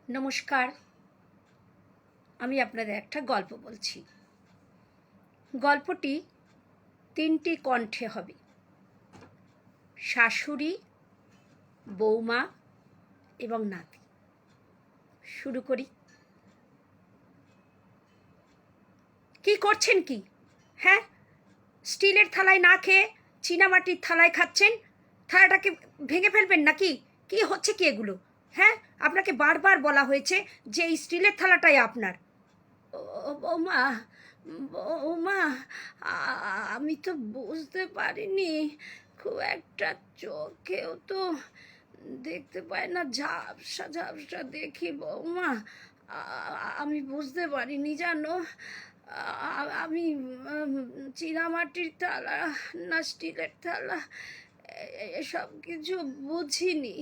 নমস্কার, আমি আপনাদের একটা গল্প বলছি। গল্পটি 3টি কণ্ঠে হবে: শাশুড়ি, বৌমা এবং নাতি। শুরু করি। কি করছেন কি? হ্যাঁ, স্টিলের থালায় না খেয়ে চীনামাটির থালায় খাচ্ছেন। থালাটাকে ভেঙে ফেলবেন নাকি? কি হচ্ছে কি এগুলো? হ্যাঁ, আপনাকে বারবার বলা হয়েছে যে এই স্টিলের থালাটাই আপনার। ও বৌমা, বৌমা, আমি তো বুঝতে পারিনি, খুব একটা চোখেও তো দেখতে পাই না, ঝাপসা ঝাপসা দেখি বৌমা। আমি বুঝতে পারিনি জানো, আমি চীনামাটির থালা না স্টিলের থালা এসব কিছু বুঝিনি।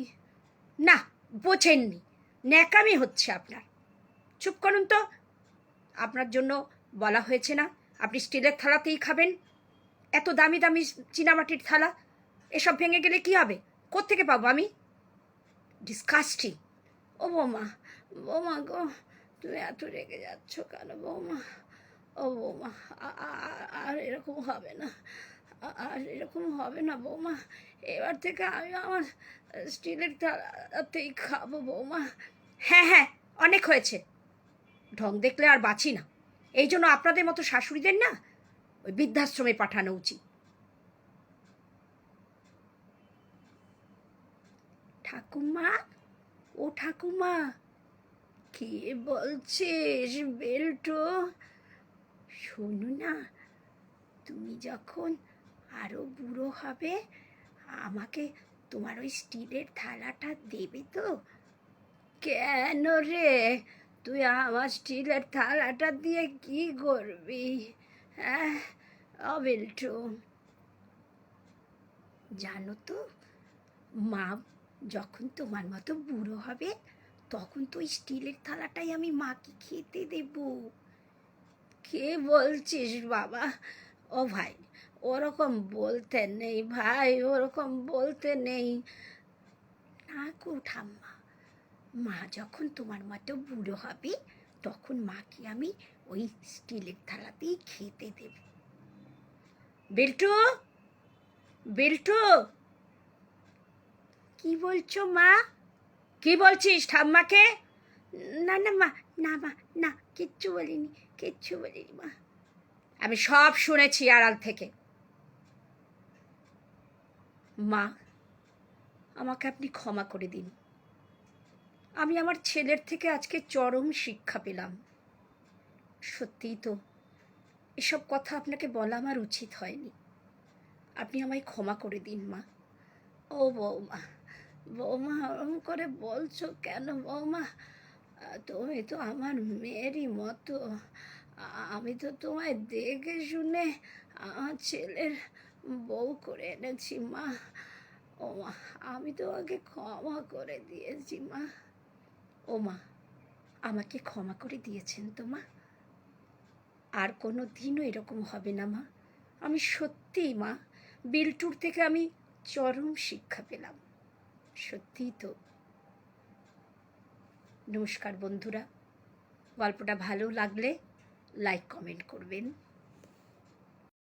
না, বোঝেননি, ন্যাকামি হচ্ছে আপনার। চুপ করুন তো। আপনার জন্য বলা হয়েছে না আপনি স্টিলের থালাতেই খাবেন? এত দামি দামি চীনামাটির থালা, এসব ভেঙে গেলে কি হবে? কোত্থেকে পাবো আমি? ডিসকাস্টিং। ও বৌমা, বৌমা গো, তুমি এত রেগে যাচ্ছ কেন বৌমা? ও বৌমা, আর এরকম হবে না, আর এরকম হবে না বৌমা। এবার থেকে আমি আমার স্টিলের থালাতেই খাবো বৌমা। হ্যাঁ হ্যাঁ, অনেক হয়েছে। ঢং দেখলে আর বাঁচি না। এই জন্য আপনাদের মতো শাশুড়িদের না ওই বৃদ্ধাশ্রমে পাঠানো উচিত। ঠাকুমা, ও ঠাকুমা, কি বলছিস বেল্টু? শোনো না, তুমি যখন আরো বুড়ো হবে আমাকে তোমার ওই স্টিলের থালাটা দেবে তো? কেন রে, তুই আমার স্টিলের থালাটা দিয়ে কি করবি? হ্যাঁ বেল্টু, জানো তো, মা যখন তোমার মতো বুড়ো হবে তখন তো ওই স্টিলের থালাটাই আমি মাকে খেতে দেব। কে বলছিস বাবা? ও ভাই, ওরকম বলতে নেই ভাই, ওরকম বলতে নেই। না গো ঠাম্মা, মা যখন তোমার মতো বুড়ো হবে তখন মাকে আমি ওই স্টিলের থালাতেই খেতে দেব। বেল্টু, বেল্টু, কি বলছো মা? কি বলছিস ঠাম্মাকে? না না মা, না মা, না, কিচ্ছু বলিনি, কিচ্ছু বলিনি মা। আমি সব শুনেছি আড়াল থেকে। মা, আমাকে আপনি ক্ষমা করে দিন। আমি আমার ছেলের থেকে আজকে চরম শিক্ষা পেলাম। সত্যিই তো, এসব কথা আপনাকে বলা আমার উচিত হয়নি। আপনি আমায় ক্ষমা করে দিন মা। ও বৌমা, বৌমা ওরম করে বলছো কেন বৌমা? তুমি তো আমার মেয়েরই মতো। আমি তো তোমায় দেখে শুনে আমার ছেলের বউ করে এনেছি মা। ও মা, আমি তোমাকে ক্ষমা করে দিয়েছি মা। ও মা, আমাকে ক্ষমা করে দিয়েছেন তো মা? আর কোনো দিনও এরকম হবে না মা। আমি সত্যিই মা, বিল্টুর থেকে আমি চরম শিক্ষা পেলাম। সত্যিই তো। নমস্কার বন্ধুরা, গল্পটা ভালো লাগলে লাইক কমেন্ট করবেন।